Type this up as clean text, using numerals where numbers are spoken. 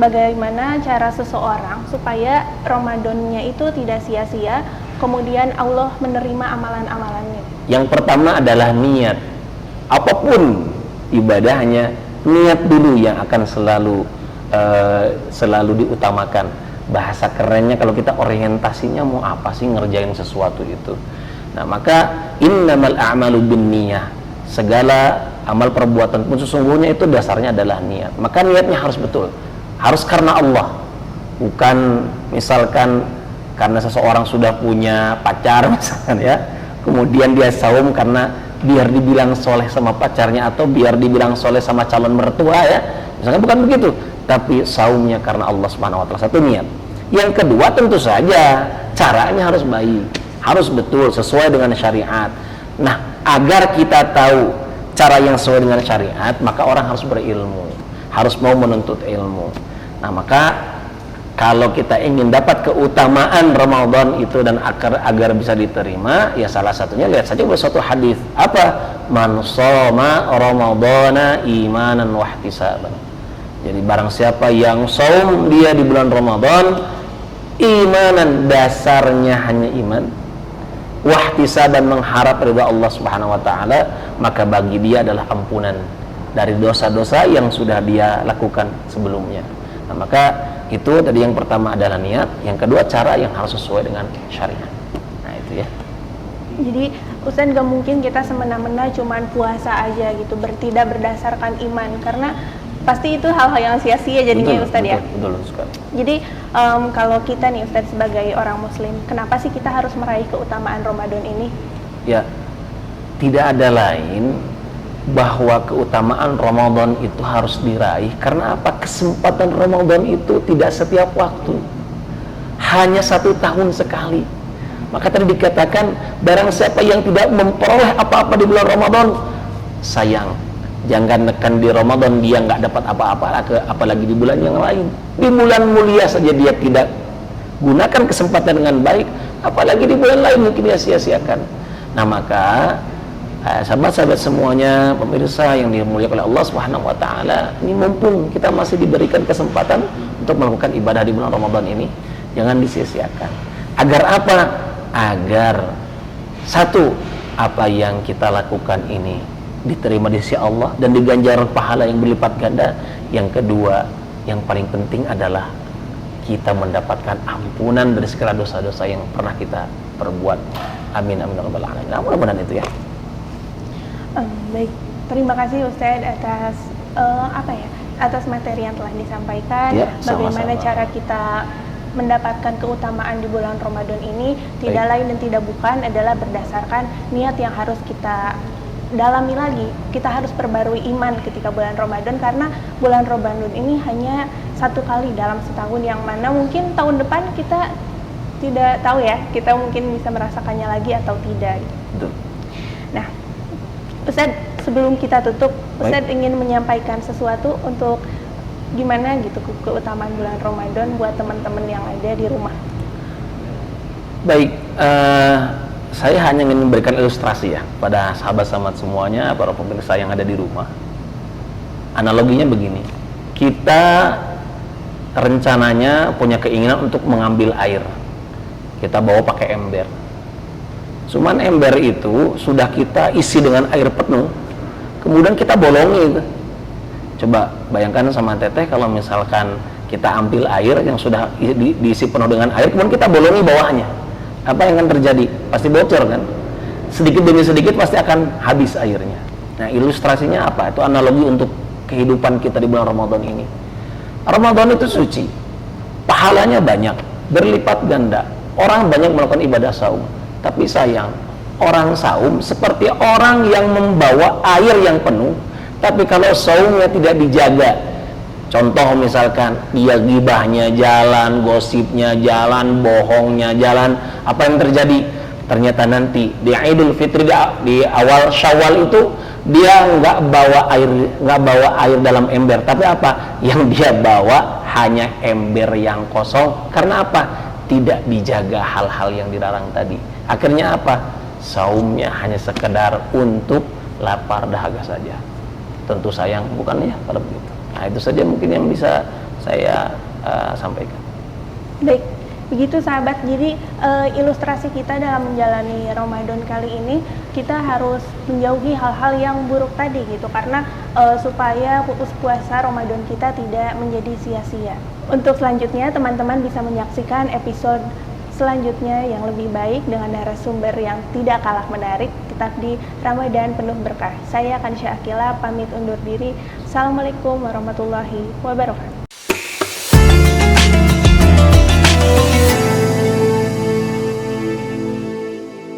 bagaimana cara seseorang supaya Ramadannya itu tidak sia-sia, kemudian Allah menerima amalan-amalannya? Yang pertama adalah niat. Apapun ibadahnya, niat dulu yang akan selalu diutamakan. Bahasa kerennya kalau kita orientasinya mau apa sih ngerjain sesuatu itu. Nah, maka innamal a'malu binniyah. Segala amal perbuatan pun sesungguhnya itu dasarnya adalah niat. Maka niatnya harus betul. Harus karena Allah. Bukan misalkan karena seseorang sudah punya pacar misalkan ya. Kemudian dia saum karena biar dibilang soleh sama pacarnya atau biar dibilang soleh sama calon mertua ya. Misalkan bukan begitu. Tapi saumnya karena Allah Subhanahu wa taala. Satu niat. Yang kedua tentu saja caranya harus baik. Harus betul sesuai dengan syariat. Nah, agar kita tahu cara yang sesuai dengan syariat, maka orang harus berilmu, harus mau menuntut ilmu. Nah, maka kalau kita ingin dapat keutamaan Ramadan itu dan agar bisa diterima, ya salah satunya lihat saja suatu hadis. Apa? Man shoma ramadhana imanan wa ihtisaban. Jadi barang siapa yang saum dia di bulan Ramadan imanan, dasarnya hanya iman, wahtisaban, mengharap ridha Allah Subhanahu wa taala, maka bagi dia adalah ampunan dari dosa-dosa yang sudah dia lakukan sebelumnya. Nah, maka itu tadi yang pertama adalah niat, yang kedua cara yang harus sesuai dengan syariat. Nah, itu ya. Jadi Ustaz, gak mungkin kita semena-mena cuman puasa aja gitu, tidak berdasarkan iman, karena pasti itu hal-hal yang sia-sia jadinya, Ustaz, ya. Betul sekali. Jadi kalau kita nih Ustaz sebagai orang muslim, kenapa sih kita harus meraih keutamaan Ramadan ini? Ya, tidak ada lain bahwa keutamaan Ramadan itu harus diraih karena apa? Kesempatan Ramadan itu tidak setiap waktu, hanya 1 tahun sekali. Maka tadi dikatakan barang siapa yang tidak memperoleh apa-apa di bulan Ramadan, sayang, jangan nekan di Ramadan dia nggak dapat apa-apa, apalagi di bulan yang lain. Di bulan mulia saja dia tidak gunakan kesempatan dengan baik, apalagi di bulan lain mungkin dia sia-siakan. Nah, maka sahabat-sahabat semuanya, pemirsa yang dimuliakan oleh Allah Subhanahu wa taala, ini mumpung kita masih diberikan kesempatan untuk melakukan ibadah di bulan Ramadan ini, jangan disia-siakan. Agar apa? Agar satu, apa yang kita lakukan ini diterima di sisi Allah dan diganjar pahala yang berlipat ganda. Yang kedua, yang paling penting adalah kita mendapatkan ampunan dari segala dosa-dosa yang pernah kita perbuat. Amin amin ya rabbal alamin. Mudah-mudahan itu ya. Baik, terima kasih Ustaz atas atas materi yang telah disampaikan. Ya, bagaimana sama-sama. cara kita mendapatkan keutamaan di bulan Ramadan ini, tidak lain dan tidak bukan adalah berdasarkan niat yang harus kita dalami lagi. Kita harus perbarui iman ketika bulan Ramadan, karena bulan Ramadan ini hanya 1 kali dalam setahun, yang mana mungkin tahun depan kita tidak tahu ya, kita mungkin bisa merasakannya lagi atau tidak. Betul. Nah, Ustaz, sebelum kita tutup, Ustaz ingin menyampaikan sesuatu untuk gimana gitu keutamaan bulan Ramadan buat teman-teman yang ada di rumah. Baik, saya hanya ingin memberikan ilustrasi ya pada sahabat-sahabat semuanya, para pemirsa yang ada di rumah. Analoginya begini, kita rencananya punya keinginan untuk mengambil air, kita bawa pakai ember. Cuman ember itu sudah kita isi dengan air penuh, kemudian kita bolongi itu. Coba bayangkan sama teteh kalau misalkan kita ambil air yang sudah diisi penuh dengan air, kemudian kita bolongi bawahnya, apa yang akan terjadi? Pasti bocor kan? Sedikit demi sedikit pasti akan habis airnya. Nah, ilustrasinya apa? Itu analogi untuk kehidupan kita di bulan Ramadan ini. Ramadan itu suci, pahalanya banyak, berlipat ganda. Orang banyak melakukan ibadah saum, tapi sayang, orang saum seperti orang yang membawa air yang penuh, tapi kalau saumnya tidak dijaga, contoh misalkan dia gibahnya jalan, gosipnya jalan, bohongnya jalan, apa yang terjadi? Ternyata nanti di Idul Fitri, di awal Syawal itu dia nggak bawa air dalam ember, tapi apa? Yang dia bawa hanya ember yang kosong. Karena apa? Tidak dijaga hal-hal yang dilarang tadi. Akhirnya apa? Saumnya hanya sekedar untuk lapar dahaga saja. Tentu sayang, bukan ya kalau begitu. Nah, itu saja mungkin yang bisa saya sampaikan. Baik, begitu sahabat. Jadi ilustrasi kita dalam menjalani Ramadan kali ini, kita harus menjauhi hal-hal yang buruk tadi gitu, karena supaya puasa Ramadan kita tidak menjadi sia-sia. Untuk selanjutnya, teman-teman bisa menyaksikan episode selanjutnya yang lebih baik dengan narasumber yang tidak kalah menarik, tetap di Ramadan penuh berkah. Saya Kansya Akila pamit undur diri. Assalamualaikum warahmatullahi wabarakatuh.